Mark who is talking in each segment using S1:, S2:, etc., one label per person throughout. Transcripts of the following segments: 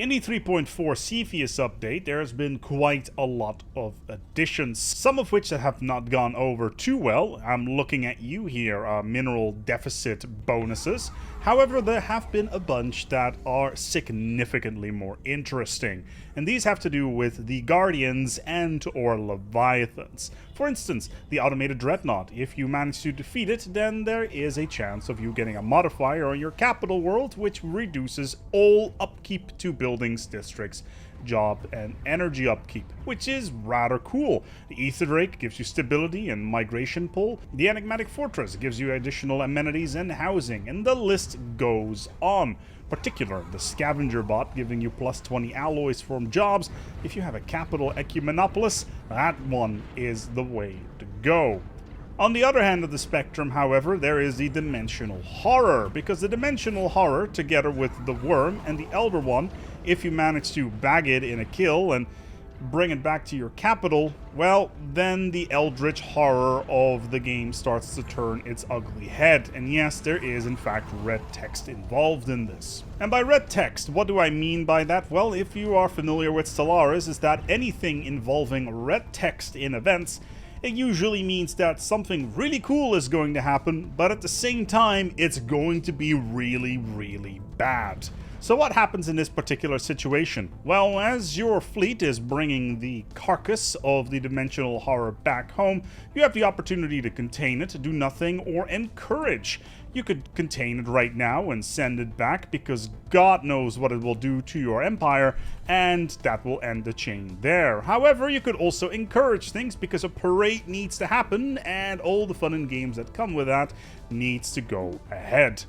S1: In the 3.4 Cepheus update, there has been quite a lot of additions, some of which have not gone over too well. I'm looking at you here, mineral deficit bonuses. However, there have been a bunch that are significantly more interesting, and these have to do with the Guardians and or Leviathans. For instance, the automated Dreadnought. If you manage to defeat it, then there is a chance of you getting a modifier on your capital world, which reduces all upkeep to buildings, districts, job, and energy upkeep, which is rather cool. The Ether Drake gives you stability and migration pull. The Enigmatic Fortress gives you additional amenities and housing, and the list goes on. Particular, the Scavenger Bot giving you plus 20 alloys from jobs. If you have a capital Ecumenopolis, that one is the way to go. On the other hand of the spectrum, however, there is the Dimensional Horror, because the Dimensional Horror, together with the Worm and the Elder One, if you manage to bag it in a kill and bring it back to your capital, well, then the Eldritch horror of the game starts to turn its ugly head. And yes, there is in fact red text involved in this. And by red text, what do I mean by that? Well, if you are familiar with Stellaris, is that anything involving red text in events, it usually means that something really cool is going to happen, but at the same time, it's going to be really, really bad. So what happens in this particular situation? Well, as your fleet is bringing the carcass of the Dimensional Horror back home, you have the opportunity to contain it, do nothing, or encourage. You could contain it right now and send it back, because God knows what it will do to your empire, and that will end the chain there. However, you could also encourage things, because a parade needs to happen, and all the fun and games that come with that needs to go ahead.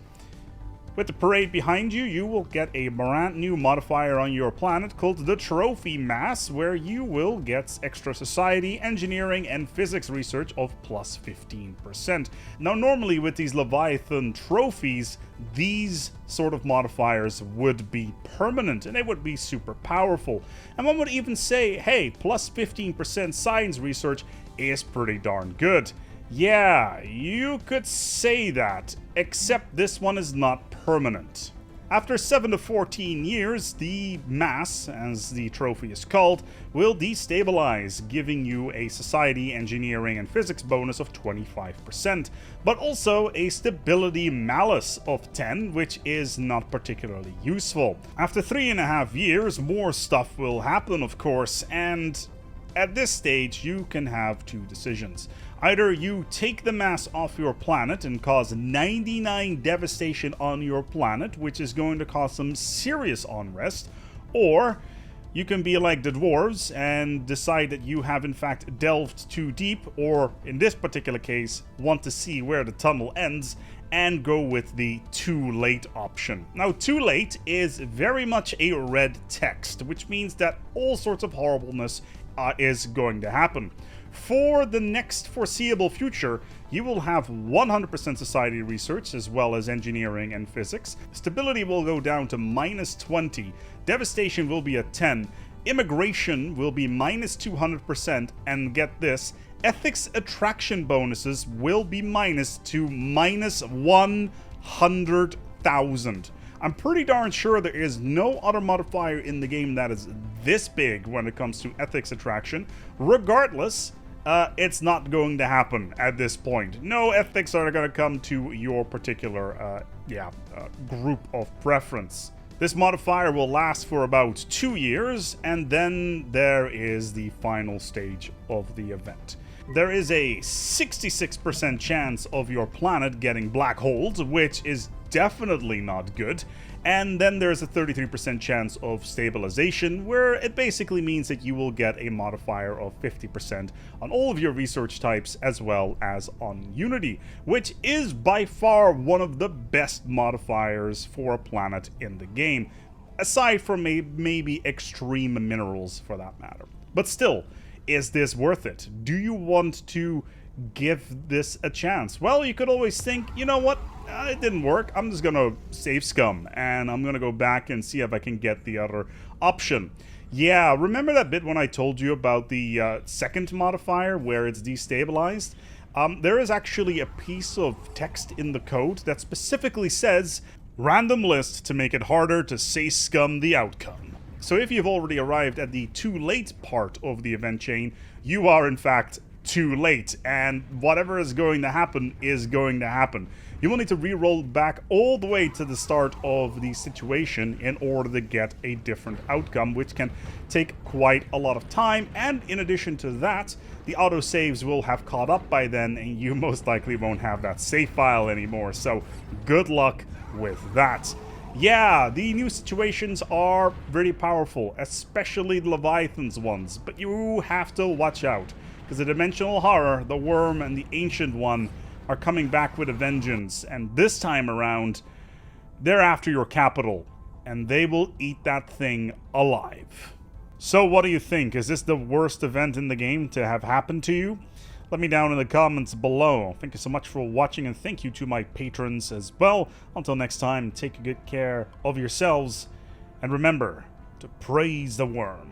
S1: With the parade behind you, you will get a brand new modifier on your planet called the Trophy Mass, where you will get extra society, engineering, and physics research of plus 15%. Now, normally with these Leviathan trophies, these sort of modifiers would be permanent, and they would be super powerful. And one would even say, hey, plus 15% science research is pretty darn good. Yeah, you could say that, except this one is not permanent. After 7 to 14 years, the mass, as the trophy is called, will destabilize, giving you a society, engineering, and physics bonus of 25%, but also a stability malus of 10, which is not particularly useful. After 3.5 years, more stuff will happen, of course, and at this stage, you can have two decisions. Either you take the mass off your planet and cause 99 devastation on your planet, which is going to cause some serious unrest, or you can be like the dwarves and decide that you have in fact delved too deep, or in this particular case, want to see where the tunnel ends, and go with the too late option. Now, too late is very much a red text, which means that all sorts of horribleness is going to happen. For the next foreseeable future, you will have 100% society research as well as engineering and physics. Stability will go down to minus 20. Devastation will be at 10. Immigration will be minus 200%. And get this, ethics attraction bonuses will be minus to minus 100,000. I'm pretty darn sure there is no other modifier in the game that is this big when it comes to ethics attraction. Regardless, it's not going to happen at this point. No ethics are going to come to your particular group of preference. This modifier will last for about 2 years, and then there is the final stage of the event. There is a 66% chance of your planet getting black holes, which is definitely not good. And then there's a 33% chance of stabilization, where it basically means that you will get a modifier of 50% on all of your research types as well as on Unity, which is by far one of the best modifiers for a planet in the game, aside from maybe extreme minerals for that matter. But still, is this worth it? Do you want to give this a chance? Well, you could always think, you know what, it didn't work, I'm just gonna save scum and I'm gonna go back and see if I can get the other option. Yeah, remember that bit when I told you about the second modifier where it's destabilized? There is actually a piece of text in the code that specifically says random list to make it harder to say scum the outcome. So if you've already arrived at the too late part of the event chain, you are in fact too late, and whatever is going to happen is going to happen. You will need to re-roll back all the way to the start of the situation in order to get a different outcome, which can take quite a lot of time, and in addition to that, the autosaves will have caught up by then, and you most likely won't have that save file anymore, so good luck with that. Yeah, the new situations are very powerful, especially the Leviathan's ones, but you have to watch out, because the Dimensional Horror, the Worm, and the Ancient One are coming back with a vengeance, and this time around, they're after your capital, and they will eat that thing alive. So what do you think? Is this the worst event in the game to have happened to you? Let me down in the comments below. Thank you so much for watching, and thank you to my patrons as well. Until next time, take good care of yourselves, and remember to praise the worm.